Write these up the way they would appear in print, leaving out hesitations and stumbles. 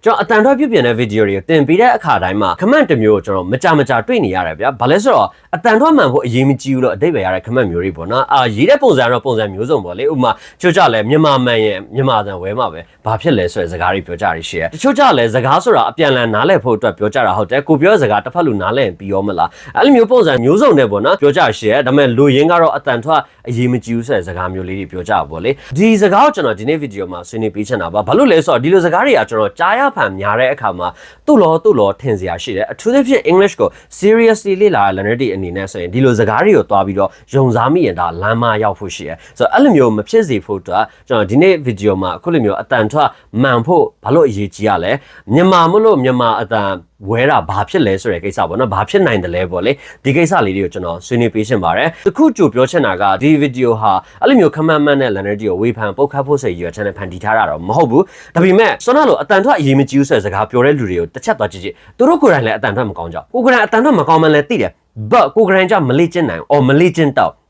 ကျွန်တော်အတန်ထွက်ပြပြတဲ့ဗီဒီယိုတွေကိုတင်ပေးတဲ့အခါတိုင်းမှာ comment တစ်မျိုးကိုကျွန်တော်မကြတွေ့နေရတယ်ဗျာ။ဘာလဲဆိုတော့အတန်ထွက်မှန်ဖို့အရေးမကြီးဘူးလို့အတိတ်ပဲရတဲ့ comment မျိုးတွေပေါ့နော်။ရေးတဲ့ပုံစံတော့ပုံစံမျိုးစုံပေါ့လေ။ဥပမာချို့ကြလဲမြန်မာမှန်ရင်မြန်မာတန်ဝဲမှာပဲ။ဘာဖြစ်လဲဆိုတဲ့စကားတွေပြောကြရရှိတယ်။တချို့ကြလဲစကားဆိုတာအပြန်လည်နားလည်ဖို့အတွက်ပြောကြတာဟုတ်တယ်။ကိုပြောစကားတစ်ဖက်လူနားလည်ရင်ပြီးရောမလား။အဲ့လိုမျိုးပုံစံမျိုးစုံနဲ့ပေါ့နော်ပြောကြရှိတယ်။ဒါပေမဲ့လူရင်းကတော့အတန်ထွက်အရေးမကြီးဘူးဆိုတဲ့စကားမျိုးလေးတွေပြောကြပါပေါ့လေ။ဒီစကားကိုကျွန်တော်ဒီနေ့ဗီဒီယိုမှာဆွေးနွေးပေးချင်တာပါ။ဘာလို့လဲဆိုတော့ဒီလိုစကားတွေကကျွန်တော်ကြားရဖန်များတဲ့အခါမှာတူလောထင်စရာရှိတယ်အထူးသဖြင့် English ကို seriously လေ့လာရတဲ့ learner အနေနဲ့ဆိုရင်ဒီလိုစကားတွေကိုတွားပြီးတော့ယုံစားမိရင်ဒါလမ်းမရောက်ဖို့ရှိတယ်ဆိုတော့အဲ့လိုမျိုးမဖြစ်စေဖို့အတွက်ကျွန်တော်ဒီနေ့ဗီဒီယိုမှာအခုလိုမျိုးအတန်ထွက်မှန်ဖို့ဘာလို့အရေးကြီးရလဲမြန်မာမလို့မြန်မာအတန်ဝဲတာဘာဖြစ်လဲဆိုတဲ့ကိစ္စပေါ့နော်ဘာဖြစ်နိုင်တယ်လဲပေါ့လေဒီကိစ္စလေးတွေကိုကျွန်တော်ဆွေးနွေးပေးရှင်းပါတယ်တခုကြိုပြောချင်တာကဒီဗီဒီယိုဟာအဲ့လိုမျိုးခမန်းမန်းနဲ့ learner တွေကိုဝေဖန်ပုတ်ခတ်ဖို့ဆိုရည်ရွယ်ချက်နဲ့ဖန်တီးထားတာတော့မဟုတ်ဘူးဒါပေမဲ့ဆိုတော့လို့အတန်ထွက်အရေးမကြီးဘူးဆိုတဲ့စကားပြောတဲ့လူတွေကိုတစ်ချက်သွားကြည့်သူတို့ကိုယ်တိုင်လည်းအတန်ထွက်မကောင်းကြကိုယ်တိုင်အတန်ထွက်မကောင်းမှလည်းသိတယ် but ကိုယ်တိုင်ကြမလေ့ကျင့်နိုင်အော်မလေ့ကျင့်တော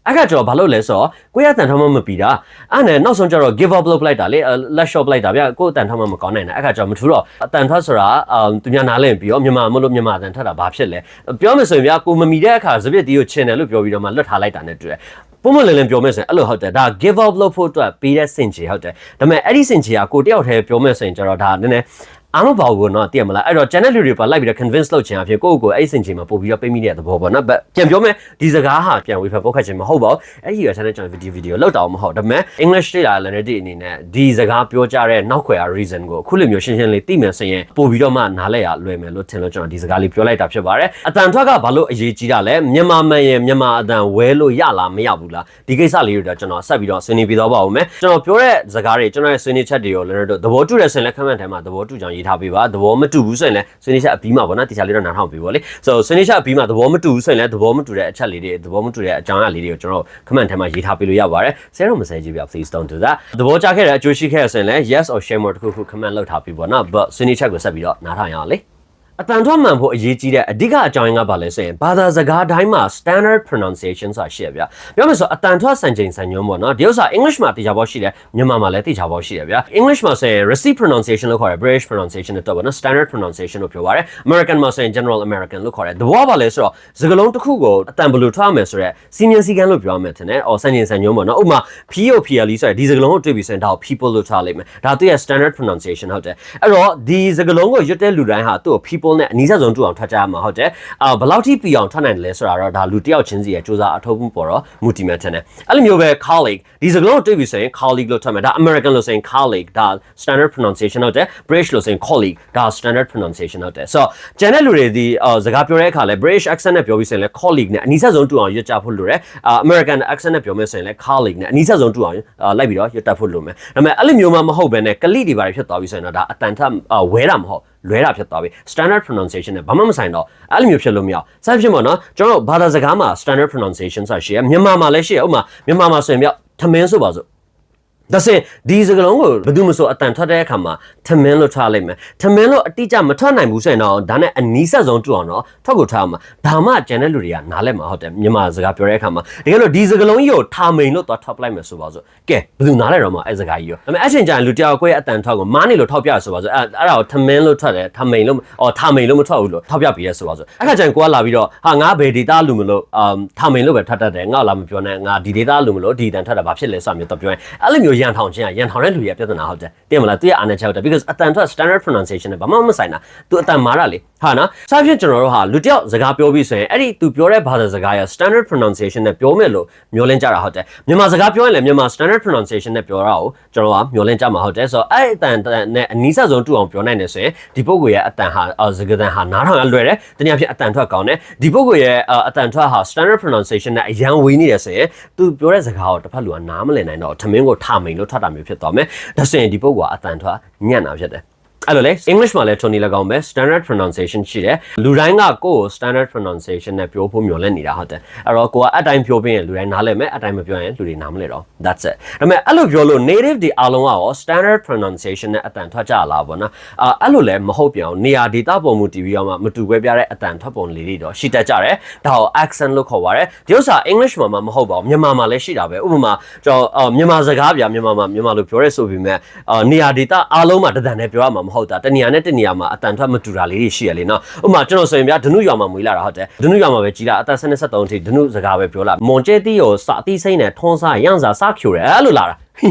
့အဲ့ကကျွန်တော်ဘာလို့လဲဆိုတော့ကိုယ့်ရဲ့အတန်ထောင်းမပြီးတာအဲ့နဲ့နောက်ဆုံးကျတော့ give up လုပ်လိုက်တာလေ let shop လိုက်တာဗျကိုယ့်အတန်ထောင်းမကောင်းနိုင်တာအဲ့ကကျွန်တော်မထူတော့အတန်ထွက်ဆိုတာသူများနားလည်ပြီးတော့မြန်မာမလို့မြန်မာအတန်ထွက်တာဘာဖြစ်လဲပြောမယ်ဆိုရင်ဗျကိုမမီတဲ့အခါစပစ်တီကိုချင်တယ်လို့ပြောပြီးတော့မှလွတ်ထားလိုက်တာနဲ့တူတယ်ပုံမှန်လည်းပြောမယ်ဆိုရင်အဲ့လိုဟုတ်တယ်ဒါ give up လုပ်ဖို့အတွက်ပေးတဲ့စင်ချေဟုတ်တယ်ဒါပေမဲ့အဲ့ဒီစင်ချေကကိုတယောက်တည်းပြောမယ်ဆိုရင်ကျတော့ဒါနည်းနည်းအားမပါဘူးနော်သိရမလားအဲ့တော့ channel တွေပါလိုက်ပြီးတော့ convince လုပ်ချင်အဖြစ်ကိုအဲ့စင်ချိန်မှာပို့ပြီးတော့ပေးမိတဲ့သဘောပေါ့နော်ပြန်ပြောမယ်ဒီစကားဟာပြန်ဝေဖန်ပုတ်ခတ်ခြင်းမဟုတ်ပါဘူးအဲ့ဒီရ channel ကျွန်တော်ဗီဒီယိုလောက်တော့မဟုတ်ဒါပေမဲ့ English တွေလာ learner တွေအနေနဲ့ဒီစကားပြောကြတဲ့နောက်ခွဲ reason ကိုအခုလိုမျိုးရှင်းလေးသိမယ်ဆိုရင်ပို့ပြီးတော့မှနားလဲရလွယ်မယ်လို့ထင်လို့ကျွန်တော်ဒီစကားလေးပြောလိုက်တာဖြစ်ပါတယ်အတန်ထွက်ကဘာလို့အရေးကြီးတာလဲမြန်မာမှန်ရင်မြန်မာအတန်ဝဲလို့ရလားမရဘူးလားဒီကိစ္စလေးတွေတော့ကျွန်တော်ဆက်ပြီးတော့ဆွေးနွေးပြတော့ပါဦးမယ်ကျွန်တော်ပြောတဲ့စကားတွေကျွန်တော်ရဲ့ဆွေးနွေးချက်တွေကို learner တို့သဘောတူတယ်ဆိုရင်လည်း comment ထဲမှာသဘောတူကြောင်းရေးထားပေးပါသဘောမတူဘူးဆိုရင်လည်းဆွေးနွေးချက်အပြီးမှာပေါ့နော်တရားလေးတော့နားထောင်ပြီးပေါ့လေဆိုဆွေးနွေးချက်အပြီးမှာသဘောမတူဘူးဆိုရင်လည်းသဘောမတူတဲ့အချက်လေးတွေသဘောမတူတဲ့အကြောင်းအရာလေးတွေကိုကျွန်တော် comment ထဲမှာရေးထားပေးလို့ရပါတယ်ဆဲတော့မဆဲကြည့်ပြ please don't do that သဘောကျခဲ့တဲ့အကျိုးရှိခဲ့ဆိုရင်လည်း yes or shame or တခုခု comment လုပ်ထားပြီးပေါ့နော် but ဆွေးနွေးချက်ကိုဆက်ပြီးတော့နားထောင်ရအောင်လေအတန်ထွက်မှန်ဖို့အရေးကြီးတဲ့အဓိကအကြောင်းရင်းကဘာလဲဆိုရင်ဘာသာစကားတိုင်းမှာ standard pronunciation ဆိုတာရှိရဗျပြောမယ်ဆိုအတန်ထွက်စံချိန်စံညွှန်းပေါ့နော်ဒီဥစ္စာ English မှာတေချာပေါက်ရှိတယ်မြန်မာမှာလည်းတေချာပေါက်ရှိတယ်ဗျ English မှာဆိုရင် receipt pronunciation လို့ခေါ်တယ် British pronunciation လို့တော့ပေါ့နော် standard pronunciation လို့ပြောပါတယ် American မှာဆိုရင် general American လို့ခေါ်တယ်တဘောကဘာလဲဆိုတော့စကားလုံးတစ်ခုကိုအတန်ဘယ်လိုထွက်မယ်ဆိုတော့စီမင်းစီကန်းလို့ပြောရမယ်ထင်တယ်အော်စံချိန်စံညွှန်းပေါ့နော်ဥပမာ POPLE ဆိုရင်ဒီစကားလုံးကိုတွေ့ပြီးဆိုရင်ဒါကို people လို့ထားလိုက်မယ်ဒါသူရဲ့ standard pronunciation ဟုတ်တယ်အဲ့တော့ဒီစကားလုံးကိုရွတ်တဲ့လူတိုင်းဟာသူ့ကို people နဲ့အနီးစပ်ဆုံးတူအောင်ထွက်ကြရမှာဟုတ်တယ်ဘယ်လောက်ထိပြီးအောင်ထွက်နိုင်တယ်လဲဆိုတာတော့ဒါလူတယောက်ချင်းစီရဲ့စူးစမ်းအထောက်အပံ့ပေါ်တော့မူတည်မယ်ထင်တယ်အဲ့လိုမျိုးပဲ colleague ဒီစကားလုံးကိုတွေ့ပြီးဆိုရင် colleague လို့ထွက်မယ်ဒါ American လို့ဆိုရင် colleague ဒါ standard pronunciation ဟုတ်တယ် British လို့ဆိုရင် colleague ဒါ standard pronunciation ဟုတ်တယ်ဆိုတော့ကျန်တဲ့လူတွေဒီစကားပြောတဲ့အခါလဲ British accent နဲ့ပြောပြီးဆိုရင်လဲ colleague နဲ့အနီးစပ်ဆုံးတူအောင်ရွတ်ကြဖို့လိုတယ်American accent နဲ့ပြောမယ်ဆိုရင်လဲ colleague နဲ့အနီးစပ်ဆုံးတူအောင်လိုက်ပြီးတော့ရွတ်တတ်ဖို့လိုမယ်ဒါပေမဲ့အဲ့လိုမျိုးမှမဟုတ်ဘဲနဲ့ကလိတွေပါဖြစ်သွားပြီဆိုရင်တော့ဒါအတန်ထဝဲတာမဟုတ်လွဲတာဖြစ်သွားပြီ standard pronunciation နဲ့ဘာမှမဆိုင်တော့အဲ့လိုမျိုးဖြစ်လို့မရအောင်ဆက်ဖြစ်မှာနော်ကျွန်တော်ဘာသာစကားမှာ standard pronunciation ဆိုတာရှိရမြန်မာမှာလည်းရှိရဥပမာမြန်မာမှာဆိုရင်ပြထမင်းဆိုပါစို့ဒါဆိုဒီစကားလုံးကိုဘယ်သူမှမဆိုအတန်ထွက်တဲ့အခါမှာထမင်းလို့ထားလိုက်မယ်ထမင်းလို့အတိအကျမထွက်နိုင်ဘူးဆိုရင်တော့ဒါနဲ့အနီးဆက်ဆုံးတူအောင်တော့ထွက်ကိုထားအောင်ဒါမှကျန်တဲ့လူတွေကနားလဲမှာဟုတ်တယ်မြန်မာစကားပြောတဲ့အခါမှာတကယ်လို့ဒီစကားလုံးကြီးကိုထာမိန်လို့တော့ထောက်လိုက်မယ်ဆိုပါစို့ကဲဘယ်သူနားလဲတော့မှအဲ့စကားကြီးရောဒါပေမဲ့အချိန်ကျရင်လူတယောက်ကိုယ့်ရဲ့အတန်ထွက်ကိုမားနေလို့ထောက်ပြရဆိုပါစို့အဲ့ဒါကိုထမင်းလို့ထွက်တယ်ထာမိန်လို့ထာမိန်လို့မထွက်ဘူးလို့ထောက်ပြပြီးရဆိုပါစို့အဲ့ခါကျရင်ကိုကလာပြီးတော့ဟာငါဘယ်ဒေတာလူမလို့ထာမိန်လို့ပဲထွက်တတ်တယ်ငါ့လာမပြောနဲ့ငါဒီဒေတာလူမလို့ဒီတန်ထွက်တာဘာဖြစ်လဲဆိုတာမျိုးတော့ပြောရင်အဲ့လိုမျိုးရန်ထောင်ခြင်းရန်ထောင်တဲ့လူရဲ့ပြဿနာဟုတ်တယ်သိမလားသူရဲ့အားနဲ့ချက်ဟုတ်တယ် because အတန်ထွက် standard pronunciation နဲ့ဘာမှမဆိုင်တာသူအတန်မာတာလေဟာနော်စသဖြင့်ကျွန်တော်တို့ဟာလူတယောက်စကားပြောပြီးဆိုရင်အဲ့ဒီသူပြောတဲ့ဘာသာစကားရ standard pronunciation နဲ့ပြောမယ်လို့မျှော်လင့်ကြတာဟုတ်တယ်မြန်မာစကားပြောရင်လည်းမြန်မာ standard pronunciation နဲ့ပြောတာကိုကျွန်တော်ကမျှော်လင့်ကြမှာဟုတ်တယ်ဆိုတော့အဲ့အတန်နဲ့အနီးစပ်ဆုံးတူအောင်ပြောနိုင်တယ်ဆိုရင်ဒီပုဂ္ဂိုလ်ရဲ့အတန်ဟာစကားတန်ဟာနားထောင်ရလွယ်တယ်တနည်းအားဖြင့်အတန်ထွက်ကောင်းတယ်ဒီပုဂ္ဂိုလ်ရဲ့အတန်ထွက်ဟာ standard pronunciation နဲ့အရန်ဝေးနေတယ်ဆိုရင်သူပြောတဲ့စကားကိုတစ်ဖက်လူကနားမလည်နိုင်တော့ထမင်းကိုထာမိန်လို့ထွက်တာမျိုးဖြစ်သွားမယ်ဒါဆိုရင်ဒီပုဂ္ဂိုလ်ကအတန်ထွက်ညံ့တာဖြစ်တယ်အဲ့လိုလေ English မှာလည်းထုံနေ၎င်းပဲ standard pronunciation ရှိတယ်လူတိုင်းကကိုယ့်ကို standard pronunciation နဲ့ပြောဖို့မျှော်လင့်နေတာဟုတ်တယ်အဲ့တော့ကိုကအတိုင်းပြောပြီးရင်လူတိုင်းနားလည်မယ်အတိုင်းမပြောရင်လူတွေနားမလည်တော့ that's it ဒါပေမဲ့အဲ့လိုပြောလို့ native ဒီအားလုံးကရော standard pronunciation နဲ့အတန်ထွက်ကြလာပေါ့နော်အဲ့လိုလည်းမဟုတ်ပြန်အောင်နေရာဒေတာပုံမူတည်ပြီးတော့မှမတူကွဲပြားတဲ့အတန်ထွက်ပုံလေးတွေတော့ရှိတတ်ကြတယ်ဒါကို accent လို့ခေါ်ပါတယ်ဒီဥစ္စာ English မှာမဟုတ်ပါဘူးမြန်မာမှာလည်းရှိတာပဲဥပမာကျွန်တော်မြန်မာစကားပြမြန်မာမှာမြန်မာလိုပြောရဲဆိုပြီးမြဲနေရာဒေတာအားလုံးမှာတဒံနဲ့ပြောရမှာမ ဟုတ်တာတနေရာနဲ့တနေရာမှာအတန်ထွက်မတူတာလေးတွေရှိရလေနော်ဥပမာကျွန်တော်ဆိုရင်ဗျာဒနုရွာမှာမွေးလာတာဟုတ်တယ်ဒနုရွာမှာပဲကြီးလာအသက်73အထိဒနုစကားပဲပြောလာမွန်ကျဲတီကိုစာတိစိမ့်နဲ့ထွန်းစားရန့်စာစဖြိုတယ်အဲ့လိုလာတာ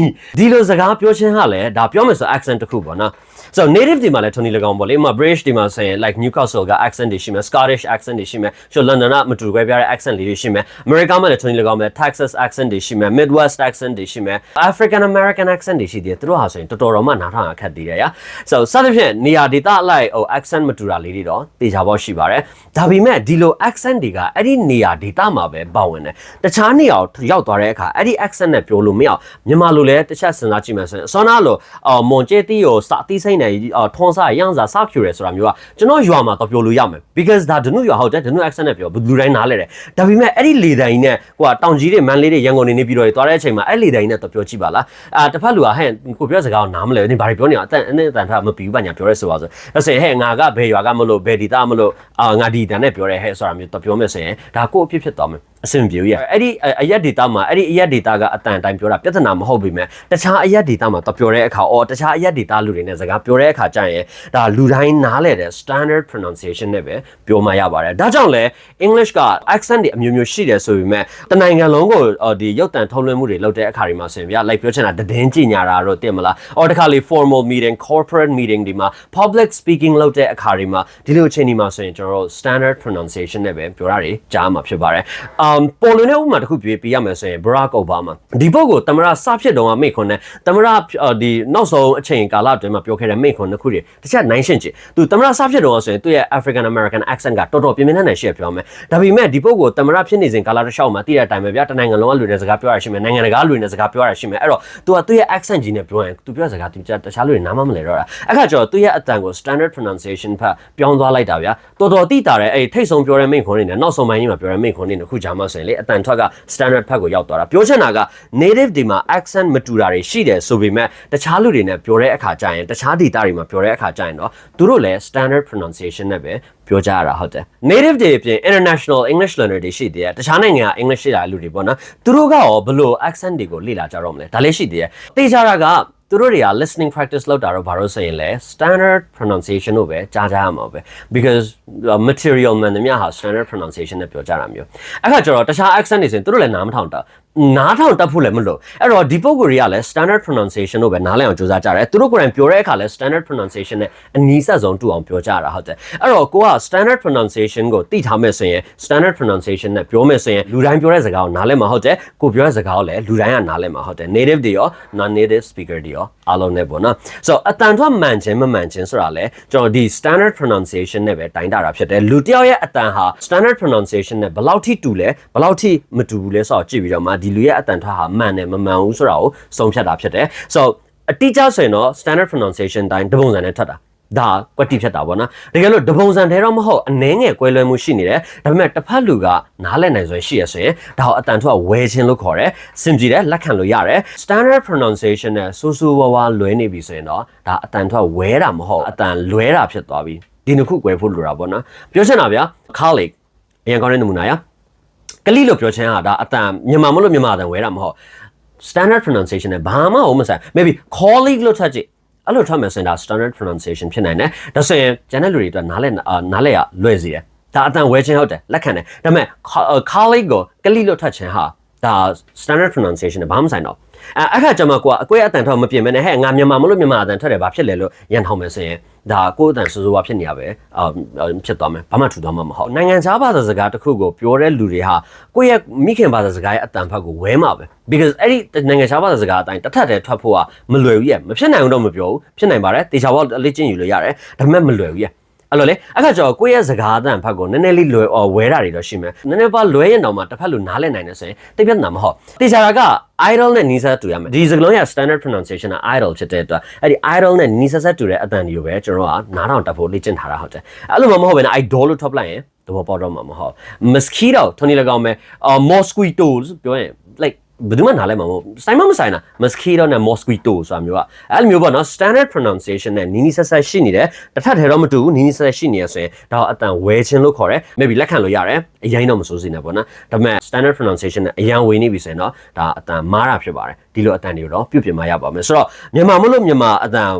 ဒီလိုစကားပြောချင်းဟာလည်းဒါပြောမယ်ဆို accent တစ်ခုပေါ့နော် so native ဒီမှာလည်း Tony ၎င်းပေါ့လေမှာ British ဒီမှာဆိုရင် like Newcastle က accent တွေရှိမယ် Scottish accent တွေရှိမယ် so London ကမတူကွဲပြားတဲ့ accent လေးတွေရှိမယ် America မှာလည်း Tony ၎င်းပဲ Texas accent တွေရှိမယ် Midwest accent တွေရှိမယ် African American accent တွေရှိသေးတယ်သူတို့ဟာဆိုရင်တော်တော်မှနားထောင်အခက်သေးတယ်ညာ so စသဖြင့်နေရာဒေသအလိုက် accent မတူတာလေးတွေတော့တေချာပေါက်ရှိပါတယ်ဒါပေမဲ့ဒီလို accent တွေကအဲ့ဒီနေရာဒေသမှာပဲပါဝင်တယ်တခြားနေရာကိုရောက်သွားတဲ့အခါအဲ့ဒီ accent နဲ့ပြောလို့မရအောင်မြန်မာလိုလည်းတစ်ချက်စဉ်းစားကြည့်မယ်ဆိုရင်ဆောနာလိုမွန်ကျဲတီကိုစာတိစိမ့်နေထွန်းစားရန့်စာစဖြူရဲဆိုတာမျိုးကကျွန်တော်ရွာမှာတော့ပြောလို့ရမယ် because ဒါဒနုရွာဟုတ်တယ်ဒနု accent နဲ့ပြောလူတိုင်းနားလဲတယ်ဒါပေမဲ့အဲ့ဒီလေတိုင်းနဲ့ကိုကတောင်ကြီးတွေမန်လေးတွေရန်ကုန်နေပြီးတော့သွားတဲ့အချိန်မှာအဲ့လေတိုင်းနဲ့တော့ပြောကြည့်ပါလားတစ်ဖက်လူကဟဲ့ကိုပြောစကားကိုနားမလဲနေဘာတွေပြောနေတာအတန်ထားမပြီးဘူးဘာညာပြောရဲဆိုပါဆိုဒါဆိုရင်ဟဲ့ငါကဘယ်ရွာကမလို့ဘယ်ဒေသမလို့ငါဒီတန်နဲ့ပြောရဲဟဲ့ဆိုတာမျိုးတော့ပြောမယ်ဆိုရင်ဒါကိုအဖြစ်ဖြစ်သွားမယ်အဆင်ပြေရအဲ့ဒီအရက်ဒေတာမှာအဲ့ဒီအရက်ဒေတာကအတန်တိုင်းပြောတာပြဿနာမဟုတ်ပေမဲ့တခြားအရက်ဒေတာမှာတော့ပြောတဲ့အခါတခြားအရက်ဒေတာလူတွေနဲ့စကားပြောတဲ့အခါကျရင်ဒါလူတိုင်းနားလဲတဲ့ standard pronunciation နဲ့ပဲပြောမှရပါတယ်ဒါကြောင့်လဲ English က accent တွေအမျိုးမျိုးရှိတယ်ဆိုပေမဲ့တနိုင်ငံလုံးကိုဒီရုပ်တံထုတ်လွှင့်မှုတွေလုပ်တဲ့အခါတွေမှာဆိုရင်ဗျာ like ပြောချင်တာတည်င်းကြညာတာတော့တင်မလားတခါလေ formal meeting corporate meeting ဒီမှာ public speaking လုပ်တဲ့အခါတွေမှာဒီလိုအချိန်ဒီမှာဆိုရင်ကျွန်တော်တို့ standard pronunciation နဲ့ပဲပြောတာတွေကြားမှာဖြစ်ပါတယ်ပေါ်လွင်တဲ့ဥပမာတစ်ခုပြရမယ်ဆိုရင် Barack Obama ဒီပုဂ္ဂိုလ်သမ္မတစဖြစ်တော့မိတ်ခွန်းနဲ့သမ္မတဒီနောက်ဆုံးအချိန်ကာလအတွင်းမှာပြောခဲ့တဲ့မိတ်ခွန်းတစ်ခုတွေတစ်ချက်နိုင်ရှင်းချင်သူသမ္မတစဖြစ်တော့ဆိုရင်သူ့ရဲ့ African American accent ကတော်တော်ပြင်းပြင်းထန်ထန်ရှိရပြောမယ်ဒါပေမဲ့ဒီပုဂ္ဂိုလ်သမ္မတဖြစ်နေစဉ်ကာလတစ်လျှောက်မှာတည်တဲ့အတိုင်းပဲဗျာတနိုင်ငံလုံးကလူတွေစကားပြောရရှိမယ်နိုင်ငံတကာလူတွေစကားပြောရရှိမယ်အဲ့တော့သူကသူ့ရဲ့ accent ကြီးနဲ့ပြောရင်သူပြောစကားသူတခြားလူတွေနားမလဲတော့တာအခါကျတော့သူ့ရဲ့အတန်ကို standard pronunciation ဖတ်ပြောင်းသွားလိုက်တာဗျာတော်တော်တိတာတဲ့အဲ့ထိတ်ဆုံးပြောတဲ့မိတ်ခွန်းတွေနဲ့နောက်ဆုံးပိုင်းကြီးမှာပြောတဲ့မိတ်ခွန်းတွေခုကြားမှာဆိုရင်လေအတန်ထွက်က standard ဖတ်ကိုရောက်သွားတာပြောချင်တာက native ဒီမှာ accent မတူတာတွေရှိတယ်ဆိုပေမဲ့တခြားလူတွေနဲ့ပြောတဲ့အခါကျရင်တခြားဒေသတွေမှာပြောတဲ့အခါကျရင်တော့သူတို့လည်း standard pronunciation နဲ့ပဲပြောကြရတာဟုတ်တယ် native တွေအပြင် international English learner တွေရှိသေးတယ်တခြားနိုင်ငံက English ရှိတာလူတွေပေါ့နော်သူတို့ကရောဘယ်လို accent တွေကိုလေ့လာကြတော့မလဲဒါလည်းရှိသေးတယ်သိကြတာကသူတို့တွေက listening practice လုပ်တာတော့ဘာလို့ဆိုရင်လဲ standard pronunciation ကိုပဲကြားကြရမှာပဲ because material မှန်သမျှဟာ standard pronunciation နဲ့ပြောကြတာမျိုးအခါကျတော့တခြား accent တွေဆိုရင်သူတို့လည်းနားမထောင်တာနားထောင်တတ်ဖို့လည်းမလို့အဲ့တော့ဒီပုံကိုတွေကလည်း standard pronunciation ကိုပဲနားလည်အောင်ကြိုးစားကြတယ်သူတို့ကိုယ်တိုင်ပြောတဲ့အခါလည်း standard pronunciation နဲ့အနီးစပ်ဆုံးတူအောင်ပြောကြတာဟုတ်တယ်အဲ့တော့ကိုက standard pronunciation ကိုသိထားမယ်ဆိုရင် standard pronunciation နဲ့ပြောမယ်ဆိုရင်လူတိုင်းပြောတဲ့စကားကိုနားလည်မှာဟုတ်တယ်ကိုပြောတဲ့စကားကိုလည်းလူတိုင်းကနားလည်မှာဟုတ်တယ် native တွေရော non native speaker တွေရောအားလုံးနဲ့ပေါ့နော် so အတန်ထွက်မှန်ခြင်းမမှန်ခြင်းဆိုတာလည်းကျွန်တော်ဒီ standard pronunciation နဲ့ပဲတိုင်းတာတာဖြစ်တယ်လူတစ်ယောက်ရဲ့အတန်ဟာ standard pronunciation နဲ့ဘယ်လောက်ထိတူလဲဘယ်လောက်ထိမတူဘူးလဲဆိုတော့ကြည့်ပြီးတော့မှဒီလူရဲ့အတန်ထွက်ဟာမှန်တယ်မမှန်ဘူးဆိုတာကိုဆုံးဖြတ်တာဖြစ်တယ် so အတိအကျဆိုရင်တော့ standard pronunciation တိုင်းတပုံစံနဲ့ထပ်တာဒါကွက်တိဖြစ်တာပေါ့နော်တကယ်လို့တပုံစံထဲတော့မဟုတ်အနှဲငယ်ကွဲလွဲမှုရှိနေတယ်ဒါပေမဲ့တစ်ဖက်လူကနားလည်နိုင်စွမ်းရှိရဆိုရင်ဒါကိုအတန်ထွက်ဝဲခြင်းလို့ခေါ်တယ်စင်ကြည်တယ်လက်ခံလို့ရတယ် standard pronunciation နဲ့စူးစူးဝါးဝါလွဲနေပြီဆိုရင်တော့ဒါအတန်ထွက်ဝဲတာမဟုတ်အတန်လွဲတာဖြစ်သွားပြီဒီနှစ်ခုကွဲဖို့လိုတာပေါ့နော်ပြောချင်တာဗျာ colleague အရင်ကောင်းတဲ့နမူနာရကလိလို့ပြောချင်တာဒါအတန်မြန်မာမလို့မြန်မာအတန်ဝဲတာမဟုတ် standard pronunciation နဲ့ဘာမှမဆိုင် maybe colleague လို့ထပ်ကြည့်အဲ့လိုထွက်မယ်ဆိုရင်ဒါ standard pronunciation ဖြစ်နိုင်တယ်ဒါဆိုရင်ကျန်တဲ့လူတွေအတွက်နားလဲရလွယ်စီတယ်ဒါအတန်ဝဲခြင်းဟုတ်တယ်လက်ခံတယ်ဒါပေမဲ့ colleague ကိုကလိလို့ထွက်ခြင်းဟာဒါ standard pronunciation နဲ့ဘာမှမဆိုင်တော့အခါကျမှကိုကအကွဲအတန်ထွက်မပြင်မနဲ့ဟဲ့ငါမြန်မာမလို့မြန်မာအတန်ထွက်တယ်ဘာဖြစ်လဲလို့ရန်ထောင်မယ်ဆိုရင်ဒါကိုအတန်စိုးစိုးဝါဖြစ်နေရပဲဖြစ်သွားမယ်ဘာမှထူသွားမှာမဟုတ်နိုင်ငံခြားဘာသာစကားတစ်ခုကိုပြောတဲ့လူတွေဟာကိုယ့်ရဲ့မိခင်ဘာသာစကားရဲ့အတန်ဖတ်ကိုဝဲမှာပဲ because အဲ့ဒီနိုင်ငံခြားဘာသာစကားအတိုင်းတစ်ထပ်တည်းထွက်ဖို့ကမလွယ်ဘူးရဲ့မဖြစ်နိုင်ဘူးတော့မပြောဘူးဖြစ်နိုင်ပါတယ်တေချာဘောအလေးကျင့်ယူလို့ရတယ်ဒါပေမဲ့မလွယ်ဘူးရဲ့အဲ့လိုလေအခါကျတော့ကိုယ့်ရဲ့စကားအတန်ဖတ်ကိုနည်းနည်းလေးလွယ်ဝဲတာတွေတော့ရှိမယ်နည်းနည်းပါလွဲရင်တော့မှတစ်ဖက်လူနားလည်နိုင်တယ်ဆိုရင်တိတ်ပြတ်နာမဟုတ်တေချာက idol နဲ့နီးစပ်တူရမယ်ဒီစကားလုံးရဲ့ standard pronunciation က idol ဖြစ်တဲ့အတွက်အဲ့ဒီ idol နဲ့နီးစပ်တူတဲ့အတန်တွေကိုပဲကျွန်တော်ကနားထောင်တတ်ဖို့လေ့ကျင့်ထားတာဟုတ်တယ်အဲ့လိုမှမဟုတ်ဘဲနဲ့ idol လို့ထုတ်လိုက်ရင်သဘောပေါက်တော့မှာမဟုတ် mosquito ထုံးနေ၎င်းပဲ mosquitoes ပြောရင် like ဘယ်သူမှနားလဲမှာမဟုတ်ဆိုင်မဆိုင်တာ mosquito နဲ့ mosquito ဆိုတာမျိုးကအဲ့လိုမျိုးပေါ့နော် standard pronunciation နဲ့နီးနီးဆက်ဆက်ရှိနေတယ်တစ်ထပ်ထဲတော့မတူဘူးနီးနီးဆက်ဆက်ရှိနေရဆိုရင်ဒါအတန်ဝဲချင်းလို့ခေါ်တယ် maybe လက်ခံလို့ရတယ်အရင်တော့မစိုးစင်းနဲ့ပေါ့နော်ဒါပေမဲ့ standard pronunciation နဲ့အရင်ဝေနေပြီဆိုရင်တော့ဒါအတန်မားတာဖြစ်ပါတယ်ဒီလိုအတန်တွေကိုတော့ပြုပြင်မှရပါမယ်ဆိုတော့မြန်မာမလို့မြန်မာအတန်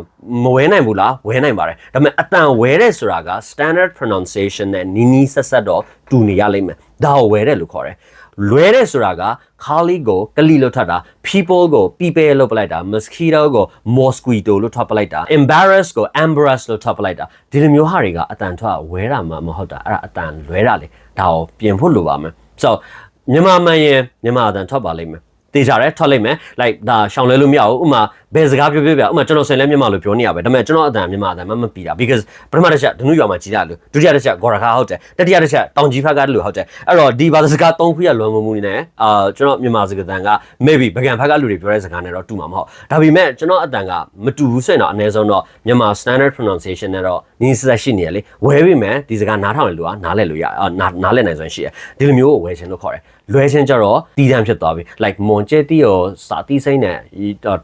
မဝဲနိုင်ဘူးလားဝဲနိုင်ပါတယ်ဒါပေမဲ့အတန်ဝဲတဲ့ဆိုတာက standard pronunciation နဲ့နီးနီးဆက်ဆက်တော့တူနေရလိမ့်မယ်ဒါကိုဝဲတယ်လို့ခေါ်တယ်လွဲတဲ့ဆိုတာက Kali ကိုကလီလို့ထပ်တာ people ကို people လို့ပလိုက်တာ mosquito ကို mosquito လို့ထပ်ပလိုက်တာ embarrass ကို embarrass လို့ထပ်ပလိုက်တာဒီလိုမျိုးဟာတွေကအတန်ထွက်ဝဲတာမှမဟုတ်တာအဲ့ဒါအတန်လွဲတာလေဒါကိုပြင်ဖို့လိုပါမယ် so မြန်မာမှန်ရင်မြန်မာအတန်ထွက်ပါလိမ့်မယ်တေးကြတယ်ထွက်လိုက်မယ် like ဒါရှောင်လဲလို့မရဘူးဥမာဘယ်စကားပြောပြပြဥမာကျွန်တော်ဆင်လဲမြန်မာလို့ပြောနေရပဲဒါပေမဲ့ကျွန်တော်အတန်မြန်မာအတန်မပြီးတာ because ပထမတစ်ချက်ဒနုရွာမှာကြီးတာလို့ဒုတိယတစ်ချက်ဂေါ်ရခါဟုတ်တယ်တတိယတစ်ချက်တောင်ကြီးဖက်ကလို့ဟုတ်တယ်အဲ့တော့ဒီဘာသာစကား၃ခုရလွန်မှုနေကျွန်တော်မြန်မာစကားတန်က maybe ဗကန်ဖက်ကလူတွေပြောတဲ့စကားနဲ့တော့တူမှာမဟုတ်ဒါပေမဲ့ကျွန်တော်အတန်ကမတူဘူးဆိုရင်တော့အနည်းဆုံးတော့မြန်မာ standard pronunciation နဲ့တော့နီးစပ်ရှိနေရလေဝဲပြီမယ်ဒီစကားနားထောင်လို့နားလဲလို့ရနားလဲနိုင်စွမ်းရှိရဒီလိုမျိုးကိုဝဲခြင်းလို့ခေါ်တယ်လွဲချင်းကြတော့တီးတန်းဖြစ်သွားပြီ like မွန်ကျဲတီရောစာတီးစိမ့်နဲ့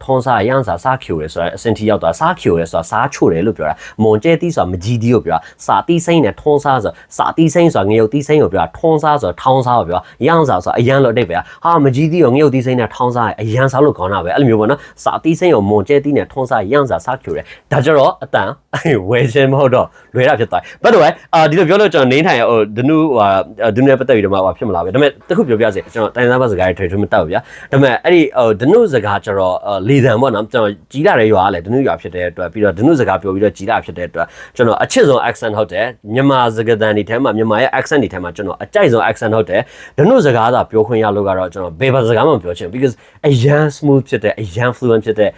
ထုံးစားရမ်းစားချိုတယ်ဆိုတာအစင်တီရောက်သွားစားချိုတယ်ဆိုတာစားချိုတယ်လို့ပြောတာမွန်ကျဲတီးဆိုတာမကြီးတီးကိုပြောတာစာတီးစိမ့်နဲ့ထုံးစားဆိုစာတီးစိမ့်ဆိုတာငရုတ်တီးစိမ့်ကိုပြောတာထုံးစားဆိုထောင်းစားကိုပြောရမ်းစားဆိုအရန်လို့အတိတ်ပဲဟာမကြီးတီးရောငရုတ်တီးစိမ့်နဲ့ထောင်းစားအရန်စားလို့ခေါင်းတာပဲအဲ့လိုမျိုးပေါ့နော်စာတီးစိမ့်ကိုမွန်ကျဲတီးနဲ့ထုံးစားရမ်းစားစားချိုတယ်ဒါကြတော့အတန်ဝဲချင်းမဟုတ်တော့လွဲတာဖြစ်သွားဘတ်တော့ဒီလိုပြောလို့ကျွန်တော်နေထိုင်ဟိုဒနုဒနုနဲ့ပတ်သက်ပြီးတော့မှဖြစ်မလားပဲဒါပေမဲ့တခုပြောပြစေကျွန်တော်တိုင်းသားဘစကားတွေထွေထွေမတောက်ဗျာဒါပေမဲ့အဲ့ဒီဒနုစကားကျတော့လေတံပေါ့နော်ကျွန်တော်ကြီးလာတဲ့ရွာကလည်းဒနုရွာဖြစ်တဲ့အတွက်ပြီးတော့ဒနုစကားပြောပြီးတော့ကြီးလာဖြစ်တဲ့အတွက်ကျွန်တော်အချစ်ဆုံး accent ဟုတ်တယ်မြန်မာစကားသံတွေထဲမှာမြန်မာရဲ့ accent တွေထဲမှာကျွန်တော်အကြိုက်ဆုံး accent ဟုတ်တယ်ဒနုစကားသာပြောခွင့်ရလို့ကတော့ကျွန်တော်ဘယ်ဘာစကားမှမပြောချင် because အရန် smooth ဖြစ်တဲ့အရန် fluent ဖြစ်တဲ့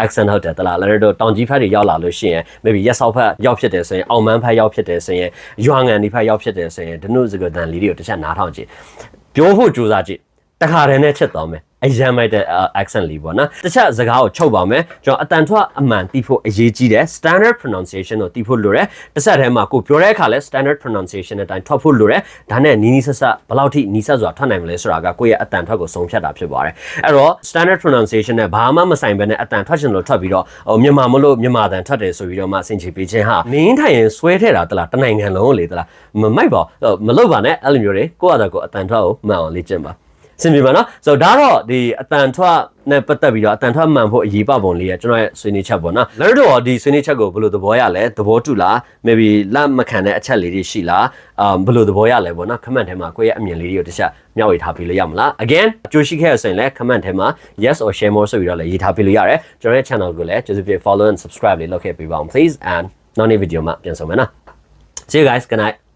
accent ဟုတ်တယ်တလားလည်းတော့တောင်ကြီးဖက်တွေရောက်လာလို့ရှိရင် maybe ရက်ဆောက်ဖက်ရောက်ဖြစ်တယ်ဆိုရင်အောင်မန်းဖက်ရောက်ဖြစ်တယ်ဆိုရင်ရွာငံဒီဖက်ရောက်ဖြစ်တယ်ဆိုရင်ဒနုစကားသံလေးတွေကိုတစ်ချက်နားထောင်ကြည့်ပြောဖို့ကြိုးစားကြည့်တခါတည်းနဲ့ချက်သွားမယ်အရန်မိုက်တဲ့ accent လေးပေါ့နော်တစ်ချက်စကားကိုချုပ်ပါမယ်ကျွန်တော်အတန်ထွက်အမှန်တီးဖို့အရေးကြီးတယ် standard pronunciation ကိုတီးဖို့လိုတယ်တစ်ဆက်တည်းမှာကိုပြောတဲ့အခါလဲ standard pronunciation နဲ့တိုင်းထွက်ဖို့လိုတယ်ဒါနဲ့နီးနီးဆက်ဆက်ဘယ်လောက်ထိနီးစပ်စွာထွက်နိုင်မလဲဆိုတာကကိုယ့်ရဲ့အတန်ထွက်ကိုဆုံးဖြတ်တာဖြစ်ပါတယ်အဲ့တော့ standard pronunciation နဲ့ဘာမှမဆိုင်ဘဲနဲ့အတန်ထွက်ချင်လို့ထွက်ပြီးတော့မြန်မာမလို့မြန်မာအတန်ထွက်တယ်ဆိုပြီးတော့မှဆင်ခြေပေးခြင်းဟာမင်းထိုင်ရင်ဆွဲထဲတာတလားတနိုင်ငံလုံးလေတလားမမိုက်ပါမလုပ်ပါနဲ့အဲ့လိုမျိုးတွေကိုယ့်အတန်ကိုအတန်ထွက်ကိုမှန်အောင်လေ့ကျင့်ပါစင်ပြီပါနော်ဆိုတော့ဒါတော့ဒီအတန်ထွက်နဲ့ပတ်သက်ပြီးတော့အတန်ထွက်မှန်ဖို့အရေးပါပုံလေးရကျွန်တော်ရဲ့ဆွေးနွေးချက်ပေါ့နော်လည်းတော့ဒီဆွေးနွေးချက်ကိုဘယ်လိုသဘောရလဲသဘောတူလား maybe လက်မခံတဲ့အချက်လေးတွေရှိလားဘယ်လိုသဘောရလဲပေါ့နော် comment ထဲမှာကိုယ့်ရဲ့အမြင်လေးတွေကိုတစ်ချက်မျှဝေထားပေးလို့ရမလား again ကြိုးရှိခဲ့ရဆိုရင်လည်း comment ထဲမှာ yes or share more ဆိုပြီးတော့လည်းရေးထားပေးလို့ရတယ်ကျွန်တော်ရဲ့ channel ကိုလည်းကျေးဇူးပြု follow and subscribe လေးလုပ်ခဲ့ပေးပါဦး please and နောက်နေ့ video မှာပြန်ဆုံမယ်နော် see you guys good night